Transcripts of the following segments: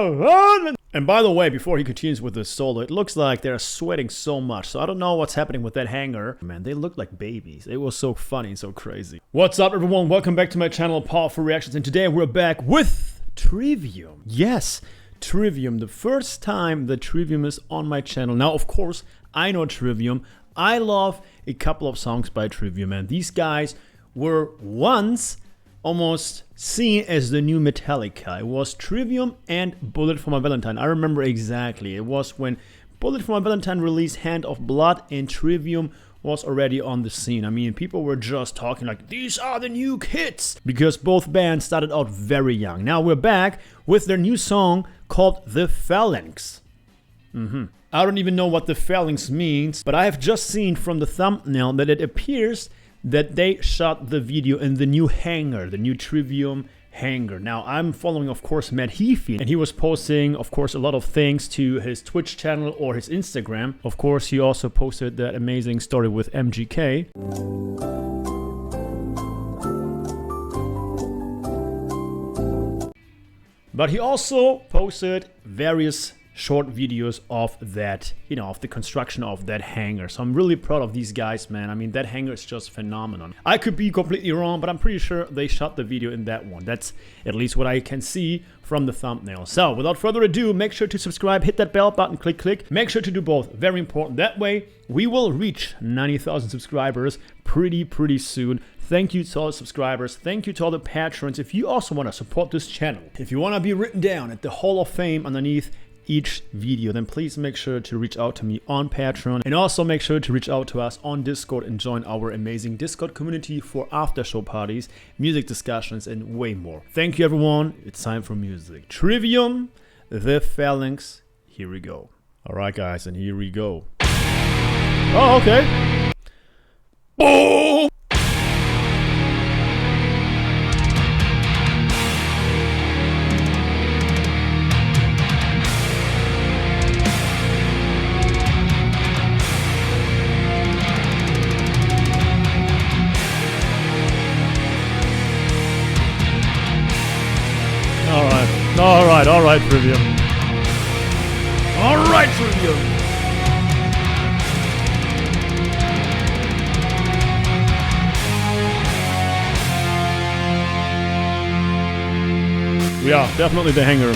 wow. And by the way, before he continues with the solo, it looks like they're sweating so much. So I don't know what's happening with that hanger. Man, they look like babies. It was so funny and so crazy. What's up, everyone? Welcome back to my channel, Powerful Reactions. And today we're back with Trivium. Yes, Trivium. The first time that Trivium is on my channel. Now, of course, I know Trivium. I love a couple of songs by Trivium. And these guys were once almost seen as the new Metallica. It was Trivium and Bullet for My Valentine. I remember exactly. It was when Bullet for My Valentine released Hand of Blood and Trivium was already on the scene. I mean, people were just talking like, these are the new kids, because both bands started out very young. Now we're back with their new song called The Phalanx. I don't even know what The Phalanx means, but I have just seen from the thumbnail that it appears that they shot the video in the new hangar, the new Trivium hangar. Now, I'm following, of course, Matt Heafy, and he was posting, of course, a lot of things to his Twitch channel or his Instagram. Of course, he also posted that amazing story with MGK. But he also posted various short videos of that, of the construction of that hangar. So I'm really proud of these guys, man. I mean, that hangar is just phenomenal. I could be completely wrong, but I'm pretty sure they shot the video in that one. That's at least what I can see from the thumbnail. So without further ado, make sure to subscribe, hit that bell button, click. Make sure to do both. Very important. That way we will reach 90,000 subscribers pretty soon. Thank you to all the subscribers. Thank you to all the patrons. If you also want to support this channel, if you want to be written down at the Hall of Fame underneath each video, then please make sure to reach out to me on Patreon, and also make sure to reach out to us on Discord and join our amazing Discord community for after show parties, music discussions, and way more. Thank you, everyone. It's time for music. Trivium, The Phalanx. Here we go. All right, guys, and here we go. Oh, okay. Oh! All right, Trivium. All right, Trivium. Yeah, definitely the hangar.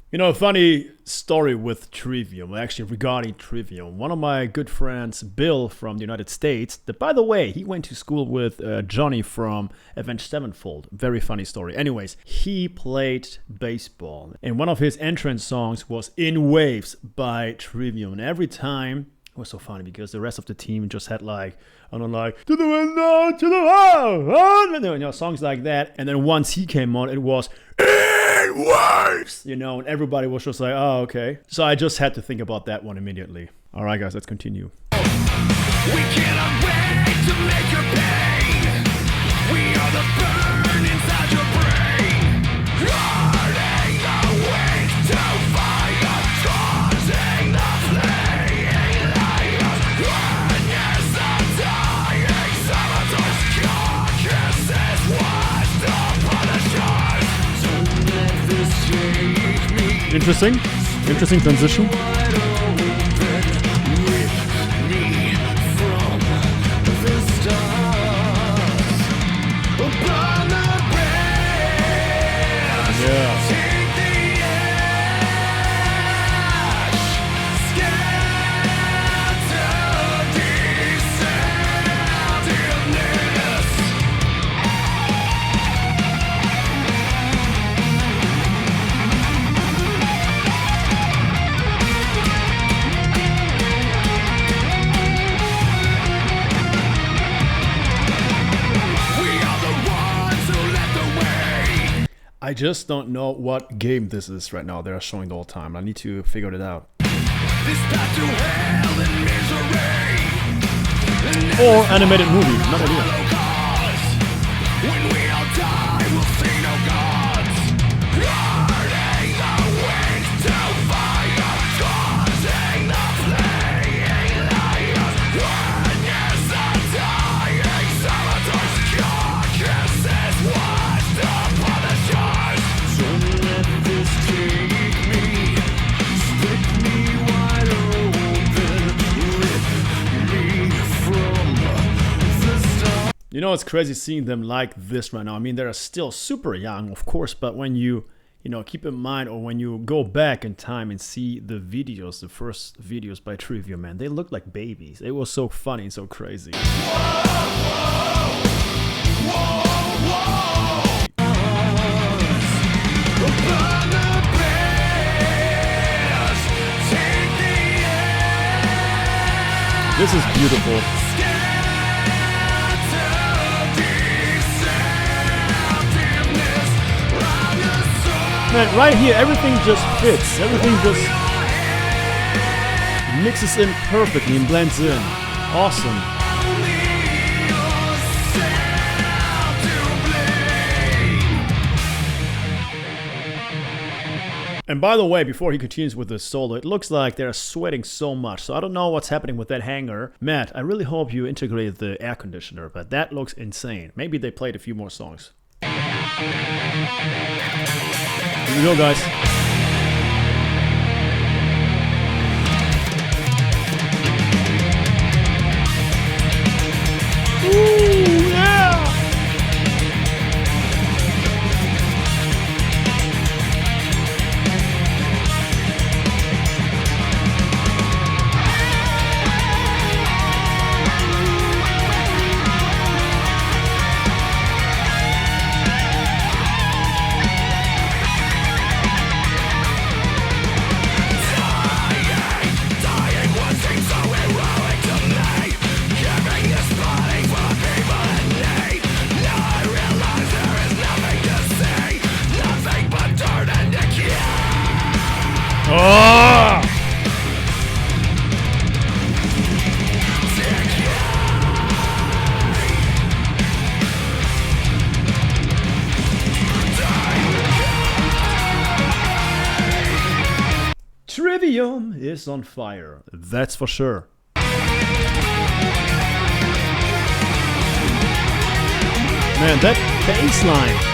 You know, a funny story with Trivium, actually regarding Trivium. One of my good friends, Bill from the United States, that by the way, he went to school with Johnny from Avenged Sevenfold. Very funny story. Anyways, he played baseball, and one of his entrance songs was In Waves by Trivium. And every time, it was so funny because the rest of the team just had like, I don't know, like, to the window, to the wall, songs like that. And then once he came on, it was In Waves, and everybody was just like, oh, okay. So I just had to think about that one immediately. All right, guys, let's continue. We cannot wait to make your pain. We are the burn inside your brain. Guarding the wings to fire, causing the fleeing light. When you're so dying, sabotage consciousness washed upon the shores. Don't let this change me. Interesting transition. I just don't know what game this is right now. They're showing the whole time. I need to figure it out. This path to hell and misery. Or animated movie, not idea. When we You know, it's crazy seeing them like this right now. I mean, they're still super young, of course, but when you keep in mind, or when you go back in time and see the videos, the first videos by Trivium, man, they look like babies. It was so funny and so crazy. This is beautiful. Man, right here, everything just fits. Everything just mixes in perfectly and blends in. Awesome. And by the way, before he continues with the solo, it looks like they're sweating so much. So I don't know what's happening with that hanger. Matt, I really hope you integrated the air conditioner, but that looks insane. Maybe they played a few more songs. Here we go, guys. Ooh, yeah! Oh! Trivium is on fire, that's for sure. Man, that bass line.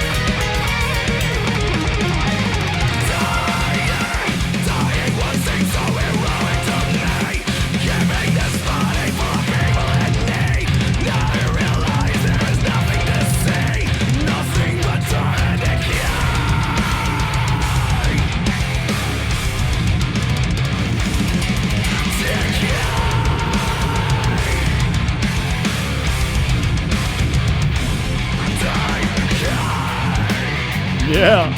Yeah.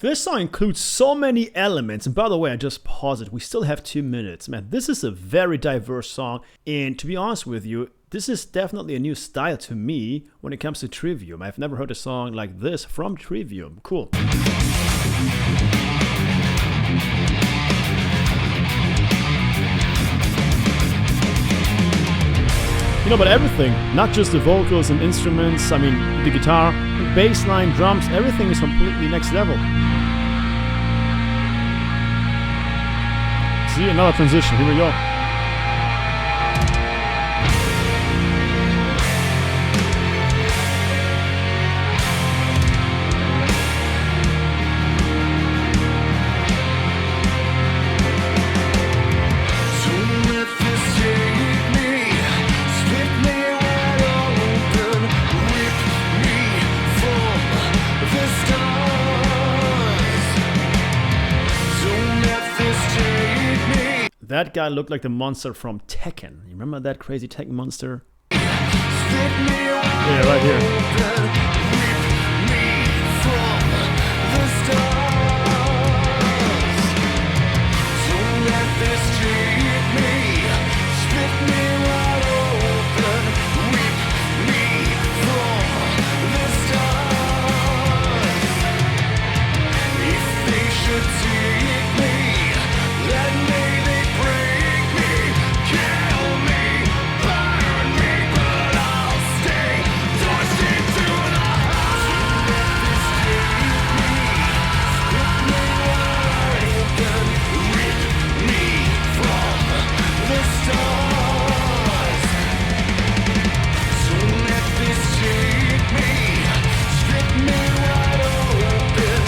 This song includes so many elements, and by the way, I just paused it. We still have 2 minutes. Man, this is a very diverse song, and to be honest with you, this is definitely a new style to me when it comes to Trivium. I've never heard a song like this from Trivium. Cool. You know, but everything, not just the vocals and instruments, I mean, the guitar, the bass line, drums, everything is completely next level. See, another transition, here we go. That guy looked like the monster from Tekken. You remember that crazy Tekken monster? Yeah, right here.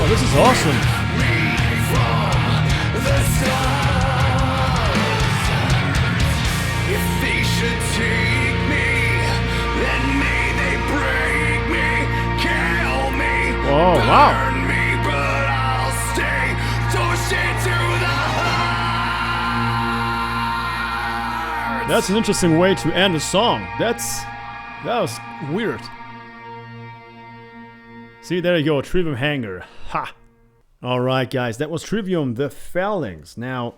This is awesome. If the Oh, wow. Burn me, but I'll stay. Torched into the heart. That's an interesting way to end a song. That was weird. See, there you go, Trivium Hanger. Ha! Alright guys, that was Trivium, the Phalanx. Now,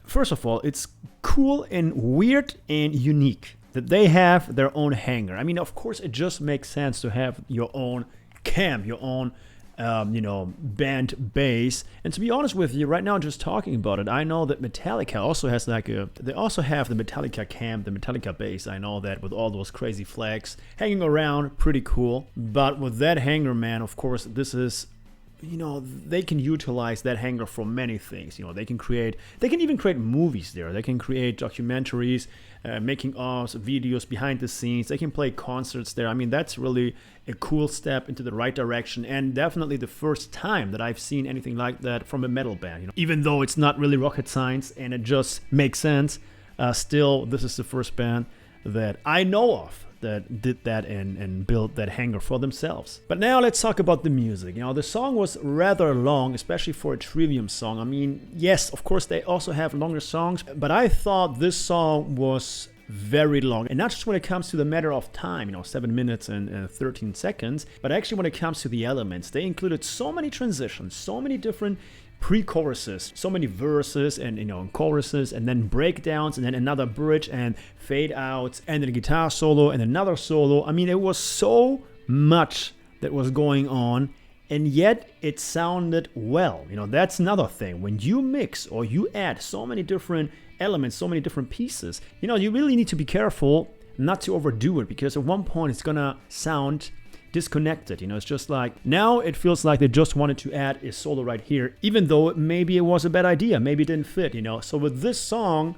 first of all, it's cool and weird and unique that they have their own hanger. I mean, of course, it just makes sense to have your own camp, your own, band base. And to be honest with you, right now, just talking about it, I know that Metallica also has they also have the Metallica camp, the Metallica base. I know that with all those crazy flags hanging around, pretty cool. But with that hanger, man, of course, this is, they can utilize that hangar for many things. They can even create movies there. They can create documentaries, making ofs, videos behind the scenes. They can play concerts there. I mean, that's really a cool step into the right direction, and definitely the first time that I've seen anything like that from a metal band. Even though it's not really rocket science and it just makes sense, still, this is the first band that I know of that did that and built that hangar for themselves. But now let's talk about the music. The song was rather long, especially for a Trivium song. I mean, yes, of course they also have longer songs, but I thought this song was very long. And not just when it comes to the matter of time, 7 minutes and 13 seconds, but actually when it comes to the elements. They included so many transitions, so many different pre-choruses, so many verses and choruses, and then breakdowns, and then another bridge and fade outs, and then a guitar solo and another solo. I mean, it was so much that was going on, and yet it sounded well. That's another thing. When you mix or you add so many different elements, so many different pieces, you really need to be careful not to overdo it, because at one point it's gonna sound disconnected. It's just like, now it feels like they just wanted to add a solo right here, even though maybe it was a bad idea, maybe it didn't fit. So with this song,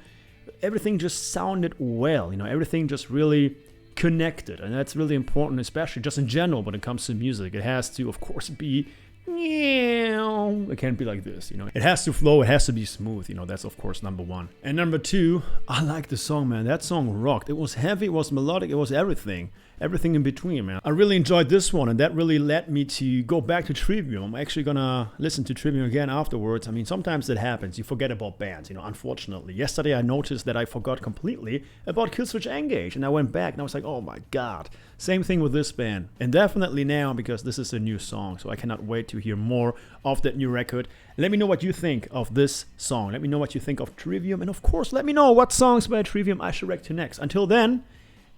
everything just sounded well. Everything just really connected, and that's really important, especially just in general when it comes to music. It has to, of course, be, it can't be like this. It has to flow, it has to be smooth. That's of course number one. And number two, I like the song, man. That song rocked. It was heavy, it was melodic, it was everything in between, man. I really enjoyed this one, and that really led me to go back to Trivium. I'm actually gonna listen to Trivium again afterwards. I mean, sometimes it happens. You forget about bands, unfortunately. Yesterday I noticed that I forgot completely about Killswitch Engage, and I went back and I was like, oh my god. Same thing with this band. And definitely now, because this is a new song, so I cannot wait to hear more of that new record. Let me know what you think of this song. Let me know what you think of Trivium, and of course, let me know what songs by Trivium I should react to next. Until then,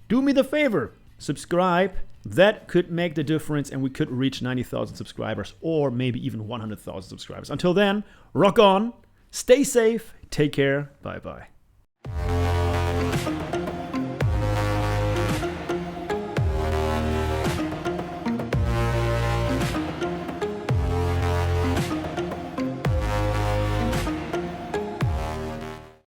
do me the favor. Subscribe. That could make the difference, and we could reach 90,000 subscribers, or maybe even 100,000 subscribers. Until then, rock on, stay safe, take care, bye bye.